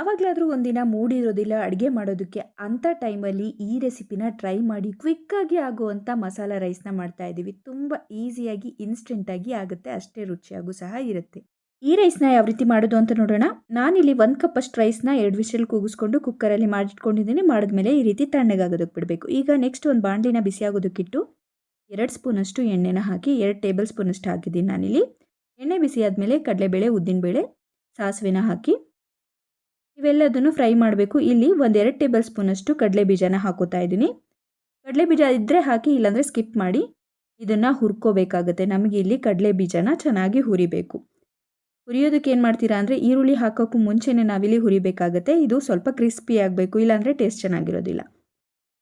ಯಾವಾಗಲಾದರೂ ಒಂದಿನ ಮೂಡಿರೋದಿಲ್ಲ ಅಡುಗೆ ಮಾಡೋದಕ್ಕೆ, ಅಂಥ ಟೈಮಲ್ಲಿ ಈ ರೆಸಿಪಿನ ಟ್ರೈ ಮಾಡಿ ಕ್ವಿಕ್ಕಾಗಿ ಆಗುವಂಥ ಮಸಾಲ ರೈಸ್ನ ಮಾಡ್ತಾಯಿದ್ದೀವಿ. ತುಂಬ ಈಸಿಯಾಗಿ ಇನ್ಸ್ಟೆಂಟಾಗಿ ಆಗುತ್ತೆ, ಅಷ್ಟೇ ರುಚಿಯಾಗೂ ಸಹ ಇರುತ್ತೆ. ಈ ರೈಸ್ನ ಯಾವ ರೀತಿ ಮಾಡೋದು ಅಂತ ನೋಡೋಣ. ನಾನಿಲ್ಲಿ 1 ಕಪ್ಪಷ್ಟು ರೈಸ್ನ 2 ವಿಷಲ್ ಕೂಗಿಸ್ಕೊಂಡು ಕುಕ್ಕರಲ್ಲಿ ಮಾಡಿಟ್ಕೊಂಡಿದ್ದೀನಿ. ಮಾಡಿದ್ಮೇಲೆ ಈ ರೀತಿ ತಣ್ಣಗಾಗೋದಕ್ಕೆ ಬಿಡಬೇಕು. ಈಗ ನೆಕ್ಸ್ಟ್ ಒಂದು ಬಾಣಲಿನ ಬಿಸಿ ಆಗೋದಕ್ಕಿಟ್ಟು 2 ಸ್ಪೂನಷ್ಟು ಎಣ್ಣೆನ ಹಾಕಿ 2 ಟೇಬಲ್ ಸ್ಪೂನಷ್ಟು ಹಾಕಿದ್ದೀನಿ ನಾನಿಲ್ಲಿ. ಎಣ್ಣೆ ಬಿಸಿ ಆದಮೇಲೆ ಕಡಲೆಬೇಳೆ, ಉದ್ದಿನಬೇಳೆ, ಸಾಸಿವೆನ ಹಾಕಿ ಇವೆಲ್ಲದನ್ನು ಫ್ರೈ ಮಾಡಬೇಕು. ಇಲ್ಲಿ 1-2 ಟೇಬಲ್ ಸ್ಪೂನಷ್ಟು ಕಡಲೆ ಬೀಜನ ಹಾಕೋತಾ ಇದ್ದೀನಿ. ಕಡಲೆ ಬೀಜ ಇದ್ದರೆ ಹಾಕಿ, ಇಲ್ಲಾಂದರೆ ಸ್ಕಿಪ್ ಮಾಡಿ. ಇದನ್ನು ಹುರ್ಕೋಬೇಕಾಗುತ್ತೆ. ನಮಗೆ ಇಲ್ಲಿ ಕಡಲೆ ಬೀಜನ ಚೆನ್ನಾಗಿ ಹುರಿಬೇಕು. ಹುರಿಯೋದಕ್ಕೆ ಏನು ಮಾಡ್ತೀರಾ ಅಂದರೆ, ಈರುಳ್ಳಿ ಹಾಕೋಕ್ಕೂ ಮುಂಚೆನೇ ನಾವಿಲ್ಲಿ ಹುರಿಬೇಕಾಗುತ್ತೆ. ಇದು ಸ್ವಲ್ಪ ಕ್ರಿಸ್ಪಿ ಆಗಬೇಕು, ಇಲ್ಲಾಂದರೆ ಟೇಸ್ಟ್ ಚೆನ್ನಾಗಿರೋದಿಲ್ಲ.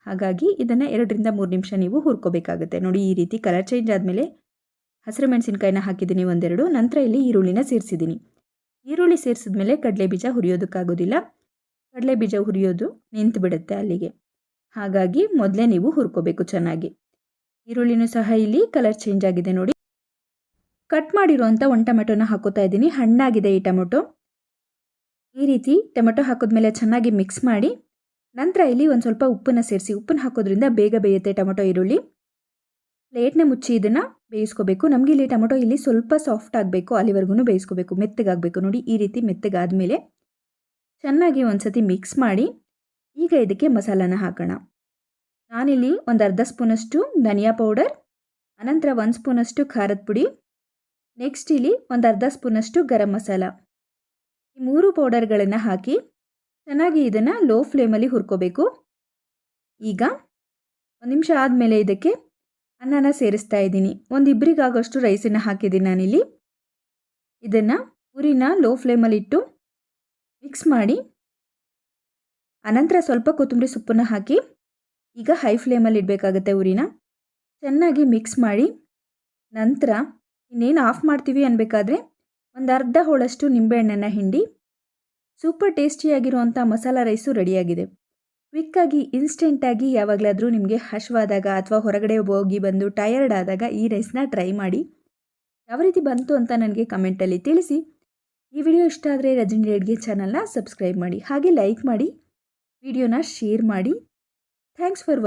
ಹಾಗಾಗಿ ಇದನ್ನು 2-3 ನಿಮಿಷ ನೀವು ಹುರ್ಕೋಬೇಕಾಗುತ್ತೆ. ನೋಡಿ, ಈ ರೀತಿ ಕಲರ್ ಚೇಂಜ್ ಆದಮೇಲೆ ಹಸಿರು ಮೆಣಸಿನ್ಕಾಯಿನ ಹಾಕಿದ್ದೀನಿ 1-2. ನಂತರ ಇಲ್ಲಿ ಈರುಳ್ಳಿನ ಸೇರಿಸಿದ್ದೀನಿ. ಈರುಳ್ಳಿ ಸೇರಿಸಿದ್ಮೇಲೆ ಕಡಲೆ ಬೀಜ ಹುರಿಯೋದಕ್ಕಾಗೋದಿಲ್ಲ. ಕಡಲೆ ಬೀಜ ಹುರಿಯೋದು ನಿಂತು ಬಿಡುತ್ತೆ ಅಲ್ಲಿಗೆ. ಹಾಗಾಗಿ ಮೊದಲೇ ನೀವು ಹುರ್ಕೋಬೇಕು ಚೆನ್ನಾಗಿ. ಈರುಳ್ಳಿನೂ ಸಹ ಇಲ್ಲಿ ಕಲರ್ ಚೇಂಜ್ ಆಗಿದೆ ನೋಡಿ. ಕಟ್ ಮಾಡಿರುವಂಥ 1 ಟೊಮೆಟೊನ ಹಾಕೋತಾ ಇದ್ದೀನಿ. ಹಣ್ಣಾಗಿದೆ ಈ ಟೊಮೆಟೊ. ಈ ರೀತಿ ಟೊಮೆಟೊ ಹಾಕಿದ್ಮೇಲೆ ಚೆನ್ನಾಗಿ ಮಿಕ್ಸ್ ಮಾಡಿ, ನಂತರ ಇಲ್ಲಿ ಒಂದು ಸ್ವಲ್ಪ ಉಪ್ಪನ್ನು ಸೇರಿಸಿ. ಉಪ್ಪನ್ನು ಹಾಕೋದ್ರಿಂದ ಬೇಗ ಬೇಯುತ್ತೆ ಟೊಮೆಟೊ, ಈರುಳ್ಳಿ. ಪ್ಲೇಟ್ನ ಮುಚ್ಚಿ ಇದನ್ನು ಬೇಯಿಸ್ಕೋಬೇಕು. ನಮಗೆ ಇಲ್ಲಿ ಟೊಮೆಟೊ ಇಲ್ಲಿ ಸ್ವಲ್ಪ ಸಾಫ್ಟ್ ಆಗಬೇಕು, ಅಲ್ಲಿವರೆಗೂ ಬೇಯಿಸ್ಕೋಬೇಕು, ಮೆತ್ತಗಾಗಬೇಕು. ನೋಡಿ, ಈ ರೀತಿ ಮೆತ್ತಗಾದಮೇಲೆ ಚೆನ್ನಾಗಿ ಒಂದು ಸತಿ ಮಿಕ್ಸ್ ಮಾಡಿ, ಈಗ ಇದಕ್ಕೆ ಮಸಾಲಾನ ಹಾಕೋಣ. ನಾನಿಲ್ಲಿ ಒಂದು ಅರ್ಧ ಸ್ಪೂನಷ್ಟು ಧನಿಯಾ ಪೌಡರ್, ಅನಂತರ 1 ಸ್ಪೂನಷ್ಟು ಖಾರದ ಪುಡಿ, ನೆಕ್ಸ್ಟ್ ಇಲ್ಲಿ ಒಂದು ಅರ್ಧ ಸ್ಪೂನಷ್ಟು ಗರಂ ಮಸಾಲ, ಈ 3 ಪೌಡರ್ಗಳನ್ನು ಹಾಕಿ ಚೆನ್ನಾಗಿ ಇದನ್ನು ಲೋ ಫ್ಲೇಮಲ್ಲಿ ಹುರ್ಕೋಬೇಕು. ಈಗ 1 ನಿಮಿಷ ಆದಮೇಲೆ ಇದಕ್ಕೆ ಅನ್ನನ ಸೇರಿಸ್ತಾ ಇದ್ದೀನಿ. ಒಂದು ಇಬ್ಬರಿಗಾಗೋಷ್ಟು ರೈಸನ್ನು ಹಾಕಿದ್ದೀನಿ ನಾನಿಲ್ಲಿ. ಇದನ್ನು ಉರಿನ ಲೋ ಫ್ಲೇಮಲ್ಲಿಟ್ಟು ಮಿಕ್ಸ್ ಮಾಡಿ, ಅನಂತರ ಸ್ವಲ್ಪ ಕೊತ್ತಂಬರಿ ಸೊಪ್ಪನ್ನು ಹಾಕಿ ಈಗ ಹೈ ಫ್ಲೇಮಲ್ಲಿ ಇಡಬೇಕಾಗುತ್ತೆ ಉರಿನ. ಚೆನ್ನಾಗಿ ಮಿಕ್ಸ್ ಮಾಡಿ, ನಂತರ ಇನ್ನೇನು ಆಫ್ ಮಾಡ್ತೀವಿ ಅನ್ಬೇಕಾದ್ರೆ ಒಂದು ಅರ್ಧ ಹೋಳಷ್ಟು ನಿಂಬೆಹಣ್ಣನ್ನು ಹಿಂಡಿ ಸೂಪರ್ ಟೇಸ್ಟಿಯಾಗಿರುವಂಥ ಮಸಾಲ ರೈಸು ರೆಡಿಯಾಗಿದೆ. ಕ್ವಿಕ್ಕಾಗಿ ಇನ್ಸ್ಟೆಂಟಾಗಿ ಯಾವಾಗಲಾದರೂ ನಿಮಗೆ ಹಶ್ವಾದಾಗ ಅಥವಾ ಹೊರಗಡೆ ಹೋಗಿ ಬಂದು ಟಯರ್ಡ್ ಆದಾಗ ಈ ರೈಸ್ನ ಟ್ರೈ ಮಾಡಿ. ಯಾವ ರೀತಿ ಬಂತು ಅಂತ ನನಗೆ ಕಮೆಂಟಲ್ಲಿ ತಿಳಿಸಿ. ಈ ವಿಡಿಯೋ ಇಷ್ಟ ಆದರೆ ರಜನಿ ಅಡುಗೆ ಚಾನಲ್ನ ಸಬ್ಸ್ಕ್ರೈಬ್ ಮಾಡಿ, ಹಾಗೆ ಲೈಕ್ ಮಾಡಿ, ವಿಡಿಯೋನ ಶೇರ್ ಮಾಡಿ. Thanks for